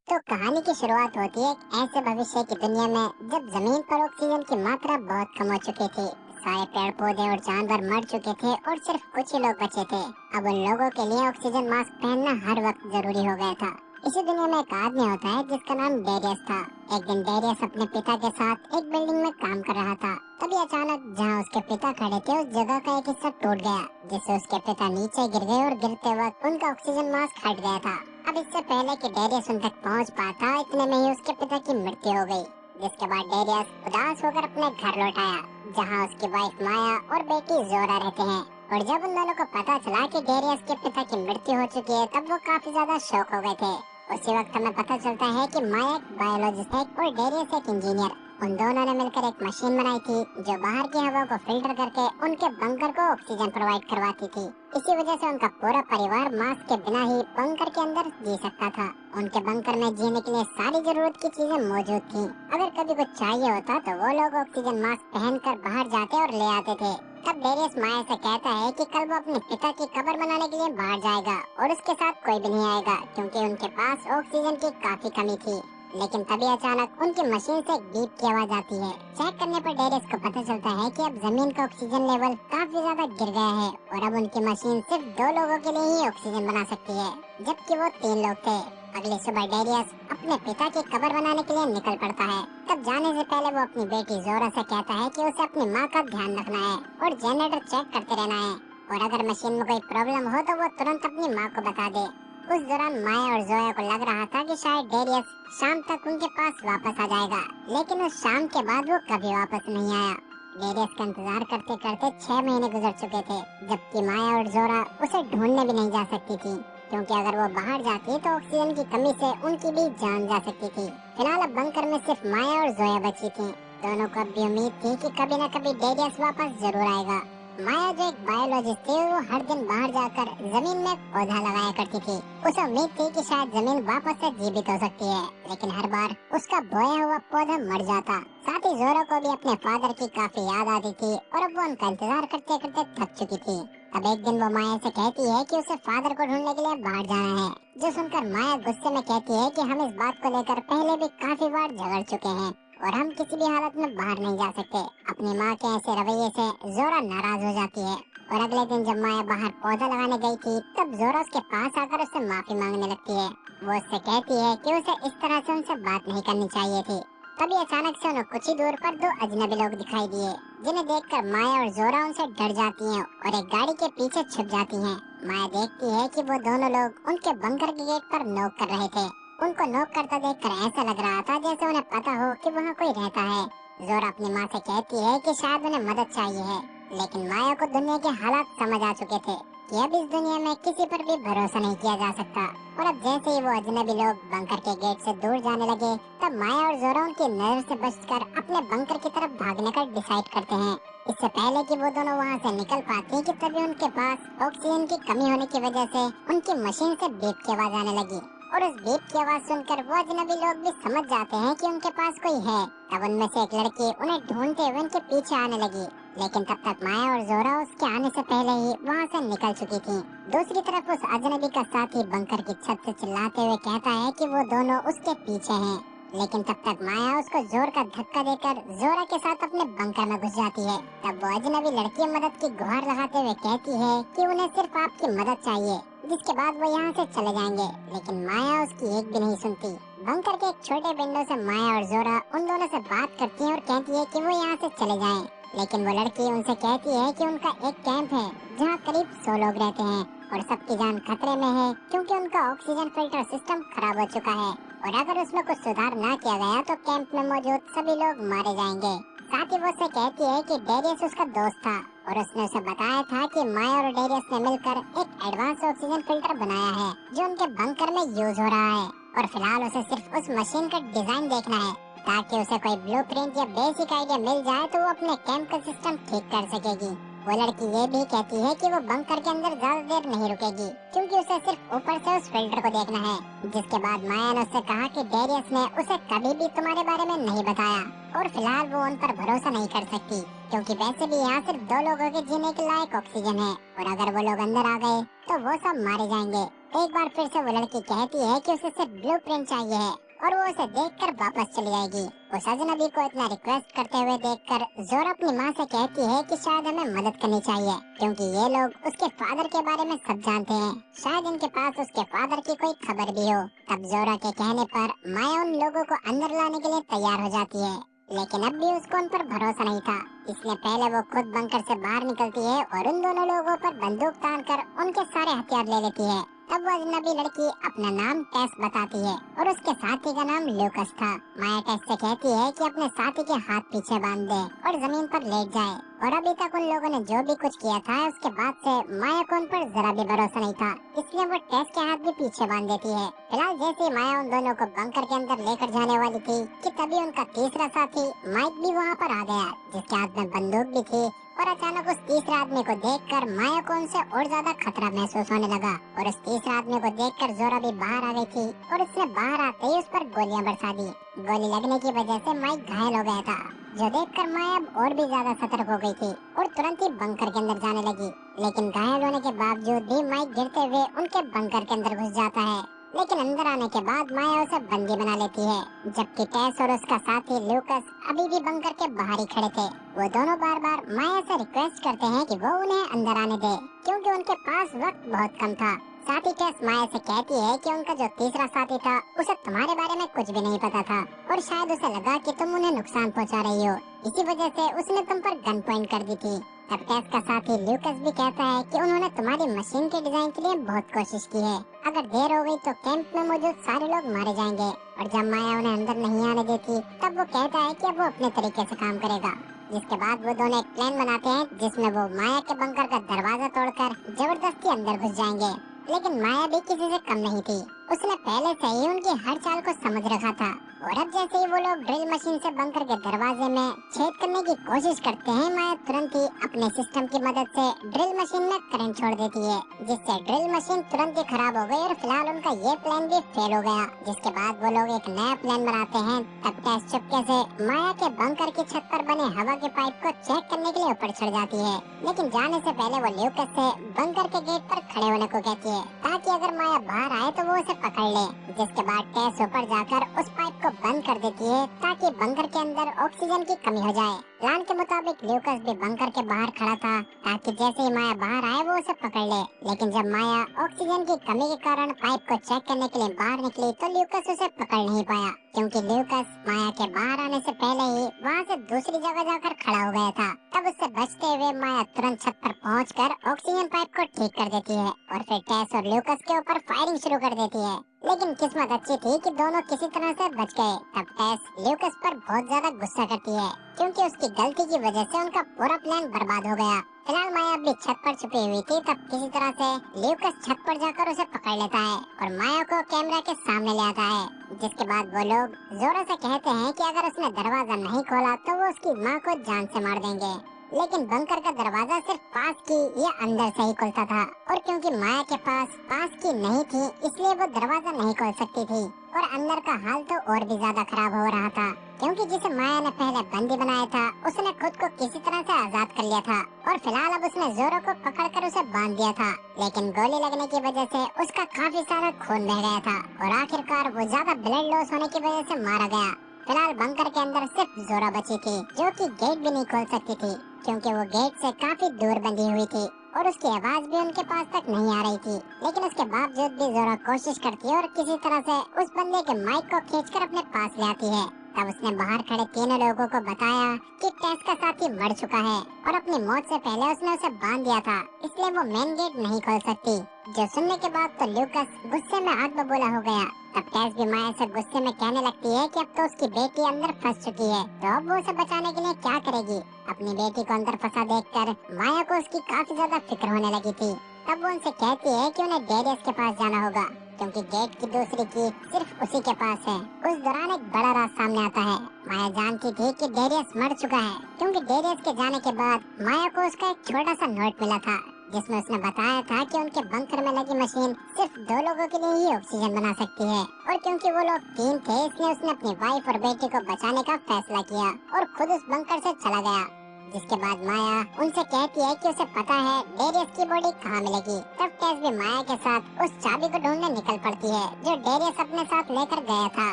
तो कहानी की शुरुआत होती है एक ऐसे भविष्य की दुनिया में जब जमीन पर ऑक्सीजन की मात्रा बहुत कम हो चुकी थी। सारे पेड़ पौधे और जानवर मर चुके थे और सिर्फ कुछ ही लोग बचे थे। अब उन लोगों के लिए ऑक्सीजन मास्क पहनना हर वक्त जरूरी हो गया था। इसी दुनिया में एक आदमी होता है जिसका नाम डेरियस था। एक दिन डेरियस अपने पिता के साथ एक बिल्डिंग में काम कर रहा था। तभी अचानक जहाँ उसके पिता खड़े थे उस जगह का एक हिस्सा टूट गया, जिससे उसके पिता नीचे गिर गए और गिरते वक्त उनका ऑक्सीजन मास्क हट गया था। अब इससे पहले कि डेरियस उन तक पहुंच पाता, इतने में ही उसके पिता की मृत्यु हो गई। जिसके बाद डेरियस उदास होकर अपने घर लौट आया, जहाँ उसकी वाइफ माया और बेटी जोरा रहते हैं। और जब उन दोनों को पता चला कि डेरियस के पिता की मृत्यु हो चुकी है, तब वो काफी ज्यादा शॉक हो गए थे। उसी वक्त हमें पता चलता है कि माया एक बायोलॉजिस्ट है और डेरियस एक इंजीनियर। उन दोनों ने मिलकर एक मशीन बनाई थी जो बाहर की हवा को फिल्टर करके उनके बंकर को ऑक्सीजन प्रोवाइड करवाती थी। इसी वजह से उनका पूरा परिवार मास्क के बिना ही बंकर के अंदर जी सकता था। उनके बंकर में जीने के लिए सारी जरूरत की चीजें मौजूद थीं। अगर कभी कुछ चाहिए होता तो वो लोग ऑक्सीजन मास्क पहनकर बाहर जाते और ले आते थे। तब डेरियस माया से कहता है कि कल वो अपने पिता की कब्र बनाने के लिए बाहर जाएगा और उसके साथ कोई भी नहीं आएगा, क्योंकि उनके पास ऑक्सीजन की काफी कमी थी। लेकिन तभी अचानक उनकी मशीन से एक बीप की आवाज आती है। चेक करने पर डेरियस को पता चलता है कि अब जमीन का ऑक्सीजन लेवल काफी ज्यादा गिर गया है और अब उनकी मशीन सिर्फ 2 लोगों के लिए ही ऑक्सीजन बना सकती है, जबकि वो 3 लोग थे। अगली सुबह डेरियस अपने पिता की कब्र बनाने के लिए निकल पड़ता है। तब जाने से पहले वो अपनी बेटी जोरा से कहता है कि उसे अपनी माँ का ध्यान रखना है और जनरेटर चेक करते रहना है, और अगर मशीन में कोई प्रॉब्लम हो तो वो तुरंत अपनी माँ को बता दे। उस दौरान माया और जोया को लग रहा था कि शायद डेरियस शाम तक उनके पास वापस आ जाएगा, लेकिन उस शाम के बाद वो कभी वापस नहीं आया। डेरियस का इंतजार करते करते 6 महीने गुजर चुके थे, जबकि माया और जोरा उसे ढूंढने भी नहीं जा सकती थी, क्योंकि अगर वो बाहर जाती तो ऑक्सीजन की कमी से उनकी भी जान जा सकती थी। फिलहाल अब बंकर में सिर्फ माया और जोया बची थी। दोनों को अब भी उम्मीद थी कि कभी न कभी डेरियस वापस जरूर आएगा। माया जो एक बायोलॉजिस्ट थी, वो हर दिन बाहर जाकर जमीन में पौधा लगाया करती थी। उसे उम्मीद थी कि शायद जमीन वापस से जीवित हो सकती है, लेकिन हर बार उसका बोया हुआ पौधा मर जाता। साथ ही जोरा को भी अपने फादर की काफी याद आती थी और अब वो उनका इंतजार करते करते थक चुकी थी। तब एक दिन वो माया से कहती है कि उसे फादर को ढूंढने के लिए बाहर जाना है, जो सुनकर माया गुस्से में कहती है कि हम इस बात को लेकर पहले भी काफी बार झगड़ चुके हैं और हम किसी भी हालत में बाहर नहीं जा सकते। अपनी माँ के ऐसे रवैये से जोरा नाराज हो जाती है और अगले दिन जब माया बाहर पौधा लगाने गई थी, तब जोरा उसके पास आकर उससे माफी मांगने लगती है। वो उससे कहती है कि उसे इस तरह से उनसे बात नहीं करनी चाहिए थी। तभी अचानक से उन्हें कुछ ही दूर पर 2 अजनबी लोग दिखाई दिए, जिन्हें देखकर माया और जोरा उनसे डर जाती हैं और एक गाड़ी के पीछे छुप जाती हैं। माया देखती है कि वो दोनों लोग उनके बंकर के गेट पर नॉक कर रहे थे। उनको नॉक करता देखकर ऐसा लग रहा था जैसे उन्हें पता हो कि वहाँ कोई रहता है। जोरा अपनी माँ से कहती है कि शायद उन्हें मदद चाहिए है, लेकिन माया को दुनिया के हालात समझ आ चुके थे कि अब इस दुनिया में किसी पर भी भरोसा नहीं किया जा सकता। और अब जैसे ही वो अजनबी लोग बंकर के गेट से दूर जाने लगे, तब माया और जोरा उनकी नजर से बचकर अपने बंकर की तरफ भागने का डिसाइड करते हैं। इससे पहले कि वो दोनों वहाँ से निकल पाते कि तभी उनके पास ऑक्सीजन की कमी होने की वजह से उनकी मशीन से बीप की आवाज आने लगी, और उस बीप की आवाज सुनकर वो अजनबी लोग भी समझ जाते हैं कि उनके पास कोई है। तब उनमें से एक लड़की उन्हें ढूंढते हुए उनके पीछे आने लगी, लेकिन तब तक माया और जोरा उसके आने से पहले ही वहाँ से निकल चुकी थी। दूसरी तरफ उस अजनबी का साथी बंकर की छत से चिल्लाते हुए कहता है कि वो दोनों उसके पीछे हैं, लेकिन तब तक माया उसको जोर का धक्का देकर जोरा के साथ अपने बंकर में घुस जाती है। तब वो अजनबी लड़की मदद की गुहार लगाते हुए कहती है कि उन्हें सिर्फ आपकी मदद चाहिए, जिसके बाद वो यहाँ से चले जाएंगे, लेकिन माया उसकी एक भी नहीं सुनती। बंकर के एक छोटे विंडो से माया और जोरा उन दोनों से बात करती है और कहती है कि वो यहाँ से चले जाएं, लेकिन वो लड़की उनसे कहती है कि उनका एक कैंप है जहाँ करीब 100 लोग रहते हैं और सबकी जान खतरे में है, क्योंकि उनका ऑक्सीजन फिल्टर सिस्टम खराब हो चुका है और अगर उसमें कुछ सुधार ना किया गया तो कैंप में मौजूद सभी लोग मारे जाएंगे। साथ ही वो उससे कहती है कि डेरियस उसका दोस्त था और उसने उसे बताया था कि माया और डेरियस ने मिलकर एक एडवांस ऑक्सीजन फिल्टर बनाया है जो उनके बंकर में यूज हो रहा है, और फिलहाल उसे सिर्फ उस मशीन का डिजाइन देखना है ताकि उसे कोई ब्लूप्रिंट या बेसिक आइडिया मिल जाए तो वो अपने कैंप का सिस्टम ठीक कर सकेगी। वो लड़की ये भी कहती है कि वो बंकर के अंदर ज्यादा देर नहीं रुकेगी, क्योंकि उसे सिर्फ ऊपर से उस फिल्टर को देखना है। जिसके बाद माया ने उससे कहा कि डेरियस ने उसे कभी भी तुम्हारे बारे में नहीं बताया और फिलहाल वो उन पर भरोसा नहीं कर सकती, क्योंकि वैसे भी यहाँ सिर्फ 2 लोगों के जीने के लायक ऑक्सीजन है और अगर वो लोग अंदर आ गए तो वो सब मारे जाएंगे। एक बार फिर से वो लड़की कहती है कि उसे सिर्फ ब्लूप्रिंट चाहिए है और वो उसे देखकर वापस चली जाएगी। उस अजनबी को इतना रिक्वेस्ट करते हुए देखकर जोरा अपनी माँ से कहती है कि शायद हमें मदद करनी चाहिए, क्योंकि ये लोग उसके फादर के बारे में सब जानते हैं। शायद इनके पास उसके फादर की कोई खबर भी हो। तब जोरा के कहने पर माया उन लोगों को अंदर लाने के लिए तैयार हो जाती है, लेकिन अब भी उसको उन पर भरोसा नहीं था, इसलिए पहले वो खुद बंकर से बाहर निकलती है और उन दोनों लोगों पर बंदूक तान कर उनके सारे हथियार ले लेती है। तब वो अजनबी लड़की अपना नाम टेस बताती है और उसके साथी का नाम लूकस था। माया टेस से कहती है कि अपने साथी के हाथ पीछे बांध दे और जमीन पर लेट जाए। और अभी तक उन लोगों ने जो भी कुछ किया था उसके बाद से माया को उन पर जरा भी भरोसा नहीं था, इसलिए वो टेस के हाथ भी पीछे बांध देती है। फिलहाल जैसे ही माया उन दोनों को बंकर के अंदर लेकर जाने वाली थी कि तभी उनका तीसरा साथी माइक भी वहाँ पर आ गया, जिसके हाथ में बंदूक भी थी। और अचानक उस तीसरे आदमी को देखकर माया को उनसे और ज्यादा खतरा महसूस होने लगा और उस तीसरे आदमी को देखकर जोरा भी बाहर आ गई थी और उसने बाहर आते ही उस पर गोलियां बरसा दी। गोली लगने की वजह से माइक घायल हो गया था, जो देखकर माया अब और भी ज्यादा सतर्क हो गई थी और तुरंत ही बंकर के अंदर जाने लगी। लेकिन घायल होने के बावजूद भी माइक गिरते हुए उनके बंकर के अंदर घुस जाता है, लेकिन अंदर आने के बाद माया उसे बंदी बना लेती है, जबकि टेस और उसका साथी लूकस अभी भी बंकर के बाहर ही खड़े थे। वो दोनों बार बार माया से रिक्वेस्ट करते हैं कि वो उन्हें अंदर आने दे, क्योंकि उनके पास वक्त बहुत कम था। साथी टेस माया से कहती है कि उनका जो तीसरा साथी था उसे तुम्हारे बारे में कुछ भी नहीं पता था और शायद उसे लगा कि तुम उन्हें नुकसान पहुंचा रही हो, इसी वजह से उसने तुम पर गन पॉइंट कर दी थी। तब टेस का साथी लूकस भी कहता है कि उन्होंने तुम्हारी मशीन के डिजाइन के लिए बहुत कोशिश की है, अगर देर हो गई तो कैंप में मौजूद सारे लोग मारे जाएंगे। और जब माया उन्हें अंदर नहीं आने देती तब वो कहता है कि अब वो अपने तरीके से काम करेगा, जिसके बाद वो दोनों एक प्लान बनाते हैं जिसमें वो माया के बंकर का दरवाजा तोड़कर जबरदस्ती अंदर घुस जाएंगे। लेकिन माया भी किसी से कम नहीं थी, उसने पहले से ही उनकी हर चाल को समझ रखा था। और अब जैसे ही वो लोग ड्रिल मशीन से बंकर के दरवाजे में छेद करने की कोशिश करते हैं, माया तुरंत ही अपने सिस्टम की मदद से ड्रिल मशीन में करंट छोड़ देती है, जिससे ड्रिल मशीन तुरंत ही खराब हो गई और फिलहाल उनका ये प्लान भी फेल हो गया। जिसके बाद वो लोग एक नया प्लान बनाते हैं। तब टेस चुपके से माया के बंकर की छत पर बने हवा के पाइप को चेक करने के लिए ऊपर चढ़ जाती है, लेकिन जाने से पहले वो ल्यूकस से बंकर के गेट पर खड़े होने को कहती है, ताकि अगर माया बाहर आए तो वो उसे पकड़ ले। जिसके बाद टेस ऊपर जाकर उस पाइप को बंद कर देती है ताकि बंकर के अंदर ऑक्सीजन की कमी हो जाए। प्लान के मुताबिक ल्यूकस भी बंकर के बाहर खड़ा था ताकि जैसे ही माया बाहर आए वो उसे पकड़ ले, लेकिन जब माया ऑक्सीजन की कमी के कारण पाइप को चेक करने के लिए बाहर निकली तो ल्यूकस उसे पकड़ नहीं पाया, क्योंकि ल्यूकस माया के बाहर आने से पहले ही वहाँ से दूसरी जगह जाकर खड़ा हो गया था। तब उससे बचते हुए माया तुरंत छत पर पहुंचकर ऑक्सीजन पाइप को ठीक कर देती है और फिर टेस और ल्यूकस के ऊपर फायरिंग शुरू कर देती है। लेकिन किस्मत अच्छी थी कि दोनों किसी तरह से बच गए। तब टेस ल्यूकस पर बहुत ज्यादा गुस्सा करती है, क्योंकि उसकी गलती की वजह से उनका पूरा प्लान बर्बाद हो गया। फिलहाल माया अभी छत पर छुपी हुई थी, तब किसी तरह से ल्यूकस छत पर जाकर उसे पकड़ लेता है और माया को कैमरा के सामने ले आता है। जिसके बाद वो लोग जोरों से कहते हैं कि अगर उसने दरवाजा नहीं खोला तो वो उसकी माँ को जान से मार देंगे। लेकिन बंकर का दरवाजा सिर्फ पास की या अंदर से ही खुलता था, और क्योंकि माया के पास की नहीं थी इसलिए वो दरवाजा नहीं खोल सकती थी। और अंदर का हाल तो और भी ज्यादा खराब हो रहा था, क्योंकि जिसे माया ने पहले बंदी बनाया था उसने खुद को किसी तरह से आजाद कर लिया था और फिलहाल अब उसने जोरो को पकड़कर उसे बांध दिया था। लेकिन गोली लगने की वजह से उसका काफी सारा खून बह गया था और आखिरकार वो ज्यादा ब्लड लॉस होने की वजह से मारा गया। फिलहाल बंकर के अंदर सिर्फ जोरा बची थी, जो कि गेट भी नहीं खोल सकती थी, क्योंकि वो गेट से काफी दूर बंधी हुई थी और उसकी आवाज भी उनके पास तक नहीं आ रही थी। लेकिन उसके बावजूद भी जोरा कोशिश करती है और किसी तरह से उस बंदे के माइक को खींचकर अपने पास ले आती है। तब उसने बाहर खड़े तीनों लोगों को बताया कि टेस का साथी मर चुका है और अपनी मौत से पहले उसने उसे बांध दिया था, इसलिए वो मेन गेट नहीं खोल सकती। जो सुनने के बाद तो ल्यूकस गुस्से में आग बबूला हो गया। तब टेस भी माया से गुस्से में कहने लगती है कि अब तो उसकी बेटी अंदर फंस चुकी है, तो अब वो उसे बचाने के लिए क्या करेगी। अपनी बेटी को अंदर फंसा देखकर माया को उसकी काफी ज्यादा फिक्र होने लगी थी। तब वो उनसे कहती है कि उन्हें डेरियस के पास जाना होगा, क्योंकि गेट की दूसरी की सिर्फ उसी के पास है। उस दौरान एक बड़ा राज सामने आता है। माया जानती थी कि डेरियस मर चुका है, क्योंकि डेरियस के जाने के बाद माया को उसका एक छोटा सा नोट मिला था, जिसमें उसने बताया था कि उनके बंकर में लगी मशीन सिर्फ 2 लोगों के लिए ही ऑक्सीजन बना सकती है, और क्योंकि वो लोग 3 थे इसलिए उसने अपनी वाइफ और बेटी को बचाने का फैसला किया और खुद उस बंकर से चला गया। जिसके बाद माया उनसे कहती है कि उसे पता है डेरियस की बॉडी कहाँ मिलेगी। तब टेस भी माया के साथ उस चाबी को ढूंढने निकल पड़ती है जो डेरियस अपने साथ लेकर गया था।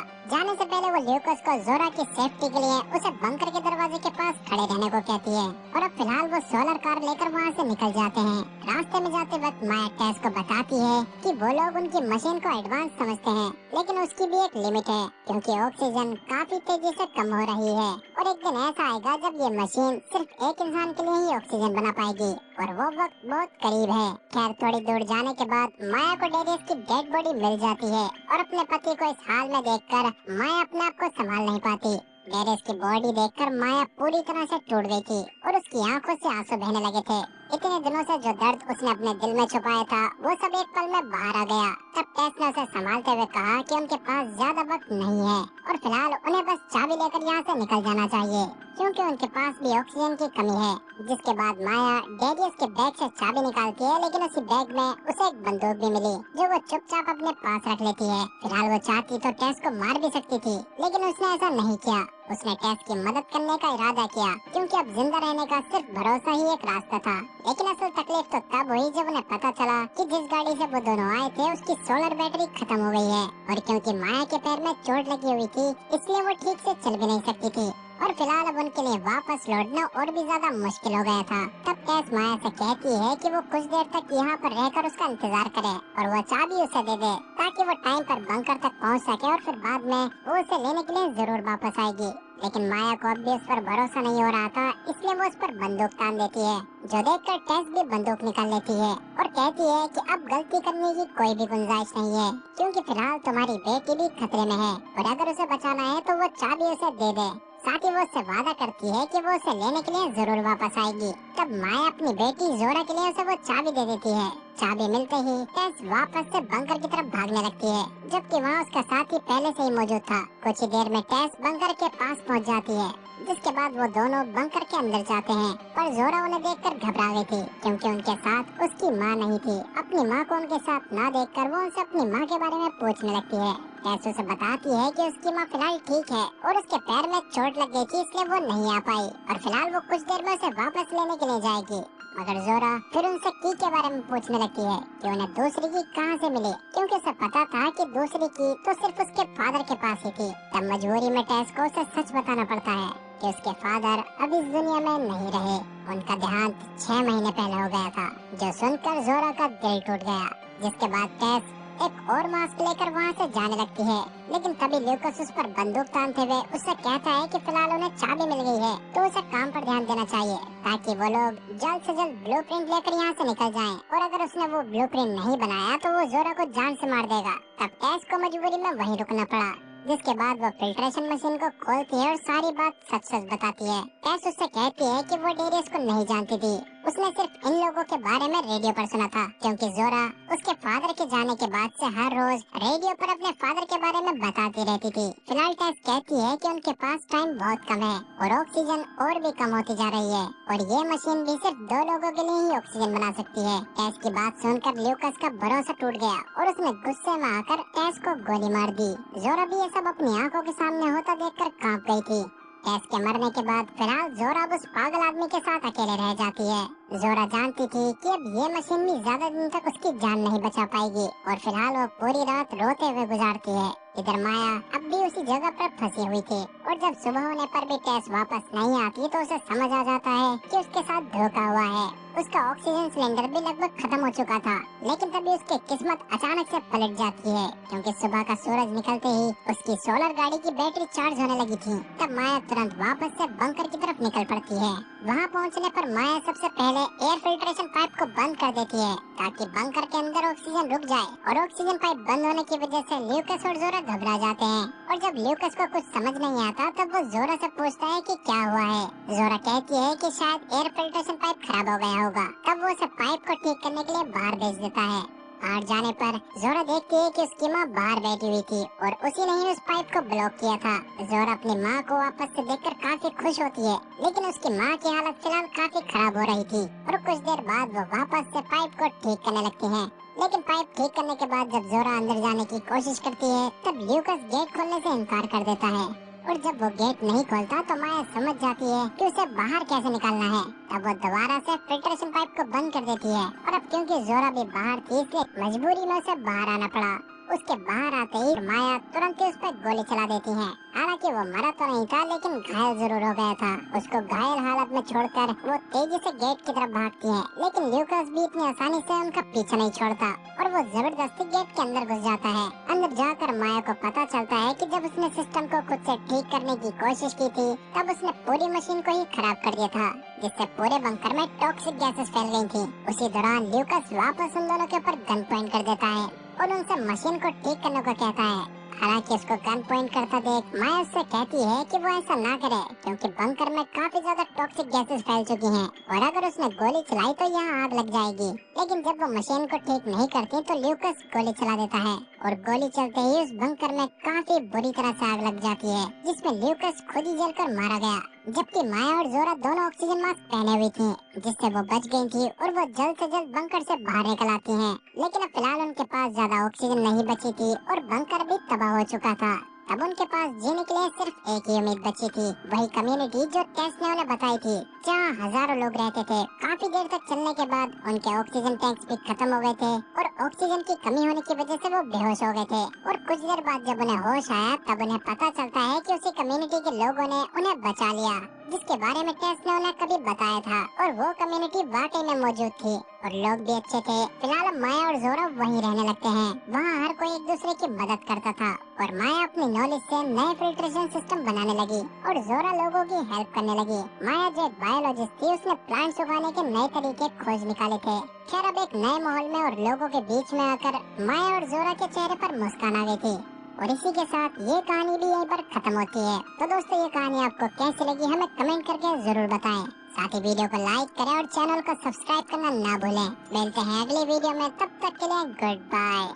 जाने से पहले वो ल्यूकस को जोरा की सेफ्टी के लिए उसे बंकर के दरवाजे के पास खड़े रहने को कहती है और अब फिलहाल वो सोलर कार लेकर वहाँ से निकल जाते हैं। रास्ते में जाते वक्त माया टेस को बताती है कि वो लोग उनकी मशीन को एडवांस समझते हैं, लेकिन उसकी भी एक लिमिट है क्योंकि ऑक्सीजन काफी तेजी से कम हो रही है और एक दिन ऐसा आएगा जब ये मशीन सिर्फ एक इंसान के लिए ही ऑक्सीजन बना पाएगी और वो वक्त बहुत करीब है। खैर थोड़ी दूर जाने के बाद माया को डेरियस की डेड बॉडी मिल जाती है और अपने पति को इस हाल में देखकर माया अपने आप को संभाल नहीं पाती। डेरियस की बॉडी देखकर माया पूरी तरह से टूट गई थी और उसकी आंखों से आंसू बहने लगे थे। इतने दिनों से जो दर्द उसने अपने दिल में छुपाया था वो सब एक पल में बाहर आ गया। तब टेस ने उसे संभालते हुए कहा कि उनके पास ज्यादा वक्त नहीं है और फिलहाल उन्हें बस चाबी लेकर यहाँ से निकल जाना चाहिए क्योंकि उनके पास भी ऑक्सीजन की कमी है। जिसके बाद माया डेरियस के बैग से चाबी निकालती है, लेकिन उसी बैग में उसे एक बंदूक भी मिली जो वो चुपचाप अपने पास रख लेती है। फिलहाल वो चाहती तो टेस को मार भी सकती थी, लेकिन उसने ऐसा नहीं किया। उसने टेस की मदद करने का इरादा किया क्योंकि अब जिंदा रहने का सिर्फ भरोसा ही एक रास्ता था। लेकिन असल तकलीफ तो तब हुई जब उन्हें पता चला कि जिस गाड़ी से वो दोनों आए थे उसकी सोलर बैटरी खत्म हो गई है और क्योंकि माया के पैर में चोट लगी हुई थी इसलिए वो ठीक से चल भी नहीं सकती थी और फिलहाल अब उनके लिए वापस लौटना और भी ज्यादा मुश्किल हो गया था। तब टेस माया से कहती है कि वो कुछ देर तक यहाँ पर रहकर उसका इंतजार करे और वो चाबी उसे दे दे ताकि वो टाइम पर बंकर तक पहुँच सके और फिर बाद में वो उसे लेने के लिए जरूर वापस आएगी। लेकिन माया को अब भी उस पर भरोसा नहीं हो रहा था, इसलिए वो उस पर बंदूक तान देती है जो देखकर टेस भी बंदूक निकाल लेती है और कहती है कि अब गलती करने की कोई भी गुंजाइश नहीं है क्योंकि फिलहाल तुम्हारी बेटी भी खतरे में है और अगर उसे बचाना है तो वो चाबी उसे दे दे। साथ ही वो उससे वादा करती है कि वो उसे लेने के लिए जरूर वापस आएगी। तब माया अपनी बेटी जोरा के लिए उसे वो चाबी दे देती है। चाबी मिलते ही टेस वापस से बंकर की तरफ भागने लगती है, जबकि वहाँ उसका साथी पहले से ही मौजूद था। कुछ ही देर में टेस बंकर के पास पहुँच जाती है, जिसके बाद वो दोनों बंकर के अंदर जाते हैं। पर जोरा उन्हें देखकर घबरा गई थी क्योंकि उनके साथ उसकी माँ नहीं थी। अपनी माँ को उनके साथ न देखकर वो उनसे अपनी माँ के बारे में पूछने लगती है। टेस उसे बताती है कि उसकी माँ फिलहाल ठीक है और उसके पैर में चोट लग गई थी इसलिए वो नहीं आ पाई और फिलहाल वो कुछ देर में उसे वापस लेने के लिए जाएगी। मगर जोरा फिर उनसे की के बारे में पूछने लगती है कि उन्हें दूसरी की कहाँ से मिली क्योंकि उसे पता था कि दूसरी की तो सिर्फ उसके फादर के पास ही थी। तब मजबूरी में टेस को उसे सच बताना पड़ता है कि उसके फादर अब इस दुनिया में नहीं रहे। उनका देहांत 6 महीने पहले हो गया था, जो सुनकर जोरा का दिल टूट गया। जिसके बाद टेस एक और मास्क लेकर वहाँ से जाने लगती है, लेकिन तभी ल्यूकस उस पर बंदूक तानते हुए उससे कहता है कि फिलहाल उन्हें चाबी मिल गई है तो उसे काम पर ध्यान देना चाहिए ताकि वो लोग जल्द से जल्द ब्लूप्रिंट लेकर यहाँ से निकल जाएं। और अगर उसने वो ब्लूप्रिंट नहीं बनाया तो वो जोरा को जान से मार देगा। तब टेस को मजबूरी में वहीं रुकना पड़ा, जिसके बाद वो फिल्ट्रेशन मशीन को खोलती है और सारी बात सच सच बताती है। टेस उससे कहती है कि वो डेरियस को नहीं जानती थी, उसने सिर्फ इन लोगों के बारे में रेडियो पर सुना था क्योंकि जोरा उसके फादर के जाने के बाद से हर रोज रेडियो पर अपने फादर के बारे में बताती रहती थी। फिलहाल टेस कहती है कि उनके पास टाइम बहुत कम है और ऑक्सीजन और भी कम होती जा रही है और ये मशीन भी सिर्फ 2 लोगों के लिए ही ऑक्सीजन बना सकती है। टेस की बात सुनकर ल्यूकस का भरोसा टूट गया और उसने गुस्से में आकर टेस को गोली मार दी। जोरा भी ये सब अपनी आंखों के सामने होता देखकर कांप गई थी। टेस के मरने के बाद फिलहाल जोरा उस पागल आदमी के साथ अकेले रह जाती है। जोरा जानती थी कि अब ये मशीन भी ज्यादा दिन तक उसकी जान नहीं बचा पाएगी और फिलहाल वो पूरी रात रोते हुए गुजारती है। इधर माया अब भी उसी जगह पर फंसी हुई थी और जब सुबह होने पर भी टेस वापस नहीं आती तो उसे समझ आ जाता है कि उसके साथ धोखा हुआ है। उसका ऑक्सीजन सिलेंडर भी लगभग खत्म हो चुका था, लेकिन तभी उसकी किस्मत अचानक से पलट जाती है क्योंकि सुबह का सूरज निकलते ही उसकी सोलर गाड़ी की बैटरी चार्ज होने लगी थी। तब माया तुरंत वापस से बंकर की तरफ निकल पड़ती है। वहाँ पहुँचने पर माया सबसे पहले एयर फिल्ट्रेशन पाइप को बंद कर देती है ताकि बंकर के अंदर ऑक्सीजन रुक जाए और ऑक्सीजन पाइप बंद होने की वजह से ल्यूकस और जोरा घबरा जाते हैं। और जब ल्यूकस को कुछ समझ नहीं आता तब वो जोरा से पूछता है कि क्या हुआ है। जोरा कहती है कि शायद एयर फिल्ट्रेशन पाइप खराब हो गया होगा। तब वो उसे पाइप को ठीक करने के लिए बाहर भेज देता है। बाहर जाने पर जोरा देखती है कि उसकी माँ बाहर बैठी हुई थी और उसी ने ही उस पाइप को ब्लॉक किया था। जोरा अपनी माँ को वापस से देखकर काफी खुश होती है, लेकिन उसकी माँ की हालत फिलहाल काफी खराब हो रही थी और कुछ देर बाद वो वापस से पाइप को ठीक करने लगती है। लेकिन पाइप ठीक करने के बाद जब जोरा अंदर जाने की कोशिश करती है तब ल्यूकस गेट खोलने से इनकार कर देता है और जब वो गेट नहीं खोलता तो माया समझ जाती है कि उसे बाहर कैसे निकालना है। तब वो दोबारा से फिल्ट्रेशन पाइप को बंद कर देती है और अब क्योंकि जोरा भी बाहर थी इसलिए मजबूरी में उसे बाहर आना पड़ा। उसके बाहर आते ही माया तुरंत ही उस पर गोली चला देती है। हालांकि वो मरा तो नहीं था लेकिन घायल जरूर हो गया था। उसको घायल हालत में छोड़कर वो तेजी से गेट की तरफ भागती है, लेकिन ल्यूकास भी इतनी आसानी से उनका पीछा नहीं छोड़ता और वो जबरदस्ती गेट के अंदर घुस जाता है। अंदर जाकर माया को पता चलता है कि जब उसने सिस्टम को खुद से ठीक करने की कोशिश की थी तब उसने पूरी मशीन को ही खराब कर दिया था, जिससे पूरे बंकर में टॉक्सिक गैसेस फैल गई थी। उसी दौरान ल्यूकास वापस उन दोनों के ऊपर गन पॉइंट कर देता है और उनसे मशीन को ठीक करने को कहता है। हालांकि उसको गन पॉइंट करता देख माया उससे कहती है कि वो ऐसा ना करे क्योंकि बंकर में काफी ज्यादा टॉक्सिक गैसेस फैल चुकी हैं और अगर उसने गोली चलाई तो यहाँ आग लग जाएगी। लेकिन जब वो मशीन को ठीक नहीं करती तो ल्यूकास गोली चला देता है और गोली चलते ही उस बंकर में काफी बुरी तरह से आग लग जाती है, जिसमें ल्यूकास खुद ही जलकर मारा गया। जबकि माया और जोरा दोनों ऑक्सीजन मास्क पहने हुई थी, जिससे वो बच गई थी और वो जल्द से जल्द बंकर से बाहर निकल आती हैं। लेकिन अब फिलहाल उनके पास ज्यादा ऑक्सीजन नहीं बची थी और बंकर भी तबाह हो चुका था। अब उनके पास जीने के लिए सिर्फ एक ही उम्मीद बची थी, वही कम्युनिटी जो टेस ने उन्हें बताई थी, जहाँ हजारों लोग रहते थे। काफी देर तक चलने के बाद उनके ऑक्सीजन टैंक्स भी खत्म हो गए थे और ऑक्सीजन की कमी होने की वजह से वो बेहोश हो गए थे। और कुछ देर बाद जब उन्हें होश आया तब उन्हें पता चलता है कि उसी कम्युनिटी के लोगों ने उन्हें बचा लिया, जिसके बारे में टेस ने उन्हें कभी बताया था। और वो कम्युनिटी वाकई में मौजूद थी और लोग भी अच्छे थे। फिलहाल माया और जोरा वहीं रहने लगते हैं। वहाँ हर कोई एक दूसरे की मदद करता था और माया अपनी नॉलेज से नए फिल्ट्रेशन सिस्टम बनाने लगी और जोरा लोगों की हेल्प करने लगी। माया जो एक बायोलॉजिस्ट थी उसने प्लांट्स उगाने के नए तरीके खोज निकाले थे। खैर अब एक नए माहौल में और लोगों के बीच में आकर माया और जोरा के चेहरे पर मुस्कान आ गई थी। और इसी के साथ ये कहानी भी यहीं पर खत्म होती है। तो दोस्तों ये कहानी आपको कैसी लगी हमें कमेंट करके जरूर बताएं। साथ ही वीडियो को लाइक करें और चैनल को सब्सक्राइब करना ना भूलें। मिलते हैं अगली वीडियो में, तब तक के लिए गुड बाय।